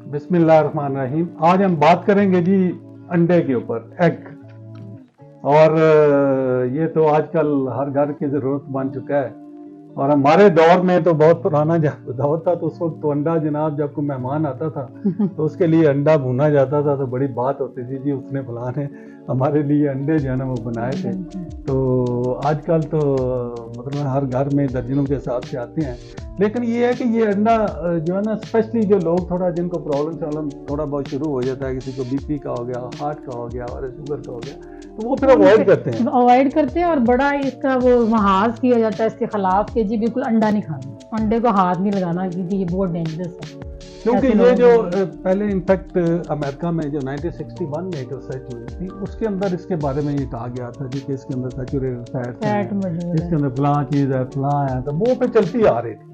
बिस्मिल्लाहिर्रहमानिर्रहीम। आज हम बात करेंगे जी अंडे के ऊपर, एग। और ये तो आजकल हर घर की जरूरत बन चुका है। और हमारे दौर में तो बहुत पुराना जब दौर था तो उस वक्त तो अंडा जनाब जब कोई मेहमान आता था तो उसके लिए अंडा भुना जाता था, तो बड़ी बात होती थी जी उसने फलाने हमारे लिए अंडे जो है ना वो बनाए थे। तो आजकल तो मतलब हर घर में दर्जनों के हिसाब से आते हैं। लेकिन ये है कि ये अंडा जो है ना, स्पेशली जो लोग थोड़ा जिनको प्रॉब्लम थोड़ा बहुत शुरू हो जाता है, किसी को बीपी का हो गया, हार्ट का हो गया और शुगर का हो गया, तो वो फिर अवॉइड करते हैं और बड़ा इसका वो महाज किया जाता है इसके खिलाफ कि जी बिल्कुल अंडा नहीं खाना, अंडे को हाथ नहीं लगाना क्योंकि ये बहुत डेंजरस है। क्योंकि ये जो पहले इनफैक्ट अमेरिका में जो 1961 में एक रिसर्च हुई थी उसके अंदर इसके बारे में ये कहा गया था जी कि इसके अंदर सैचुरेटेड फैट मौजूद है, इसके अंदर फलां चीज़ है, फलां है, तो वो पे चलती आ रही थी,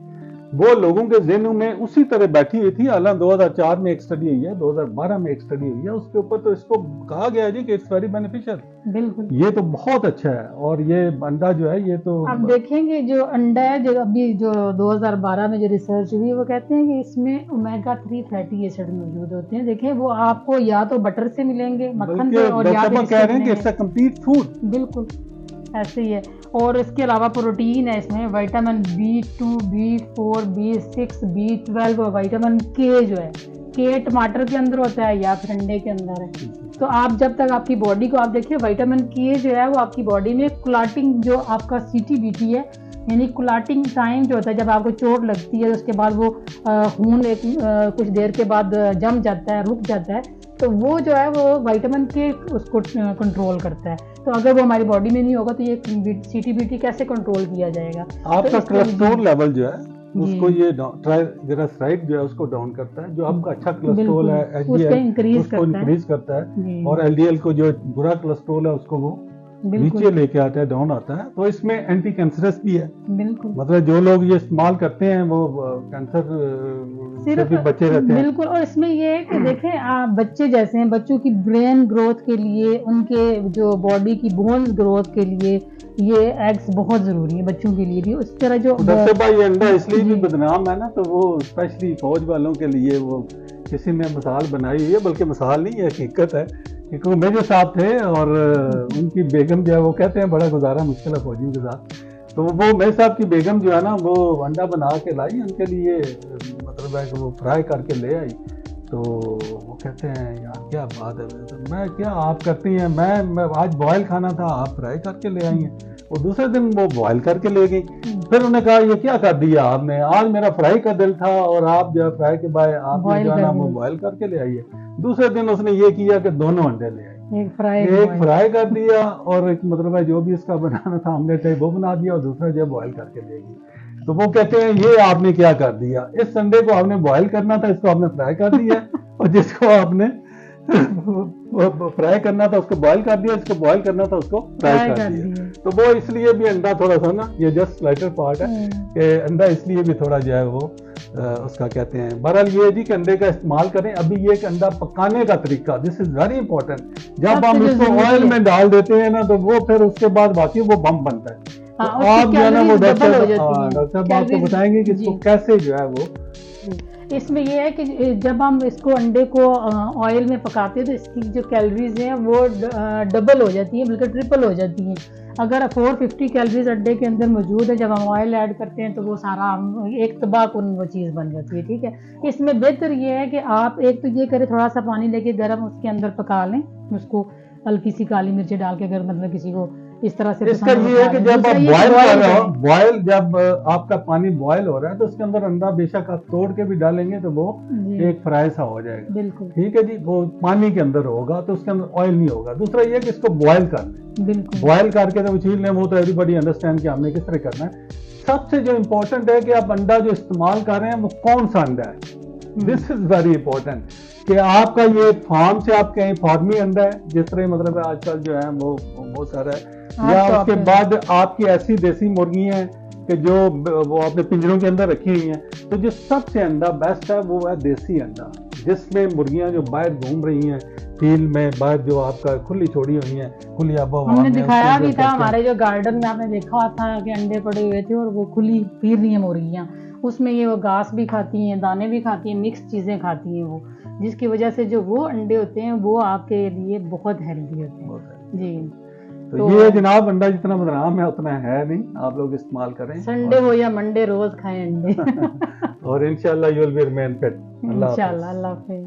वो लोगों के ज़हनों में उसी तरह बैठी हुई थी। हालांकि 2004 में एक स्टडी हुई है, 2012 में एक स्टडी हुई है, उसके ऊपर तो इसको कहा गया है जी कि इट्स वेरी बेनिफिशियल। बिल्कुल, ये तो बहुत अच्छा है। और ये अंडा जो है ये तो आप देखेंगे जो अंडा है जो अभी जो 2012 में जो रिसर्च हुई वो कहते हैं कि इसमें ओमेगा 3 फैटी एसिड मौजूद होते हैं। देखें वो आपको या तो बटर से मिलेंगे, मक्खन से, और या तो कह रहे हैं कि इट्स अ कंप्लीट फूड। बिल्कुल ऐसे ही है। और इसके अलावा प्रोटीन है इसमें, vitamin B2, B4, B6, B12 और विटामिन K जो है, के टमाटर के अंदर होता है या फिर अंडे के अंदर है। तो आप जब तक आपकी बॉडी को आप देखिए विटामिन K जो है वो आपकी बॉडी में क्लॉटिंग जो आपका CTBT है, यानी क्लॉटिंग टाइम जो होता है जब आपको चोट लगती है उसके बाद वो खून कुछ देर के बाद जम जाता है, रुक जाता है, तो वो जो है वो विटामिन K उसको कंट्रोल करता है। तो अगर वो हमारी बॉडी में नहीं होगा तो ये CTBT कैसे कंट्रोल किया जाएगा? आपका कोलेस्ट्रॉल लेवल जो है उसको ये ट्राइग्लिसराइड जो है उसको डाउन करता है, जो आपका अच्छा कोलेस्ट्रॉल है HDL उसको इंक्रीज करता है, और LDL को जो बुरा कोलेस्ट्रॉल है उसको वो नीचे लेके आता है, डाउन आता है। तो इसमें एंटी कैंसरस भी है। बिल्कुल, मतलब जो लोग ये इस्तेमाल करते हैं वो कैंसर से भी बचे रहते हैं। बिल्कुल। और इसमें ये है कि देखें आप बच्चे जैसे हैं, बच्चों की ब्रेन ग्रोथ के लिए, उनके जो बॉडी की बोन्स ग्रोथ के लिए ये एग्स बहुत जरूरी है बच्चों के लिए भी। उस तरह जो भाई अंडा इसलिए भी बदनाम है ना, तो वो स्पेशली फौज वालों के लिए वो किसी ने मिसाल बनाई हुई है, बल्कि मिसाल नहीं है, हकीकत है। क्योंकि वो मेजर साहब थे और उनकी बेगम जो है वो कहते हैं बड़ा गुजारा मुश्किल है फौजियों के साथ। तो वो मेजर साहब की बेगम जो है ना वो अंडा बना के लाई उनके लिए, मतलब है कि वो फ्राई करके ले आई। तो वो कहते हैं यार क्या बात है, तो मैं क्या आप करती हैं, मैं आज बॉयल खाना था आप फ्राई करके ले आई हैं। और दूसरे दिन वो बॉयल करके ले गई। फिर उन्होंने कहा ये क्या कर दिया आपने, आज मेरा फ्राई का दिल था और आप जो फ्राई के बाद आपने जो है ना वो बॉयल करके ले आई है। दूसरे दिन उसने ये किया कि दोनों अंडे ले आए, एक फ्राई कर दिया और एक मतलब है जो भी इसका बनाना था हमने चाहे वो बना दिया, और दूसरा जो बॉयल करके ले गई। तो वो कहते हैं ये आपने क्या कर दिया, इस संडे को आपने बॉयल करना था, इसको आपने फ्राई कर दिया और जिसको आपने फ्राई करना था उसको बॉयल कर दिया, इसको बॉयल करना था उसको फ्राई कर दिया। तो वो इसलिए भी अंडा थोड़ा सा ना, ये जस्ट स्लाइटर पार्ट है कि अंडा इसलिए भी थोड़ा जो है वो उसका कहते हैं। बहरहाल ये जी कि अंडे का इस्तेमाल करें। अभी ये कि अंडा पकाने का तरीका, दिस इज वेरी इंपॉर्टेंट। जब हम इसको ऑयल में डाल देते हैं ना तो वो फिर उसके बाद बाकी वो बम बनता है। तो आप जो है ना वो डॉक्टर साहब आपको बताएंगे कि इसको कैसे जो है वो। इसमें यह है कि जब हम इसको अंडे को ऑयल में पकाते हैं तो इसकी जो कैलोरीज हैं वो डबल हो जाती है, बल्कि ट्रिपल हो जाती हैं। अगर 450 कैलोरीज अंडे के अंदर मौजूद है, जब हम ऑयल ऐड करते हैं तो वो सारा एक तबाहकुन वो चीज़ बन जाती है। ठीक है, इसमें बेहतर ये है कि आप एक तो ये करें थोड़ा सा पानी लेके गर्म उसके अंदर पका लें, उसको हल्की सी काली मिर्च डाल के, अगर मतलब किसी को इस तरह से। इसका ये है कि जब आप बॉयल कर रहे हो, बॉयल जब आपका पानी बॉयल हो रहा है तो उसके अंदर अंडा बेशक आप तोड़ के भी डालेंगे तो वो एक फ्राई सा हो जाएगा। बिल्कुल ठीक है जी, वो पानी के अंदर होगा तो उसके अंदर ऑयल नहीं होगा। दूसरा ये कि इसको बॉयल कर लें, बिल्कुल बॉयल करके तो छील लें, वो तो एवरीबॉडी अंडरस्टैंड कि हमने किस तरह करना है। सबसे जो इम्पोर्टेंट है कि आप अंडा जो इस्तेमाल कर रहे हैं वो कौन सा अंडा है, दिस इज वेरी इंपॉर्टेंट। कि आपका ये फार्म से आप कहीं फार्मी अंडा है, जिस तरह मतलब आजकल जो है वो बहुत सारा है, या उसके बाद आपकी ऐसी देसी मुर्गियां हैं कि जो वो अपने पिंजरों के अंदर रखी हुई हैं। तो जो सबसे अंडा बेस्ट है वो है देसी अंडा, जिसमें मुर्गियां जो बाहर घूम रही हैं फील्ड में, बाहर जो आपका खुली छोड़ी हुई हैं, खुली आबोहवा में। हमने दिखाया भी था हमारे जो गार्डन में, आपने देखा था कि अंडे पड़े हुए थे और वो खुली फिर रही हैं मुर्गियां, उसमें ये वो घास भी खाती हैं, दाने भी खाती हैं, मिक्स चीजें खाती हैं वो। जिसकी वजह से जो वो अंडे होते हैं वो आपके लिए बहुत हेल्दी होते हैं। बहुत है। जी, तो ये जनाब अंडा जितना बदनाम है उतना है नहीं, आप लोग इस्तेमाल करें। संडे हो या मंडे रोज खाएं अंडे। और इंशाल्लाह you will be remain fit. इंशाल्लाह, अल्लाह हाफिज।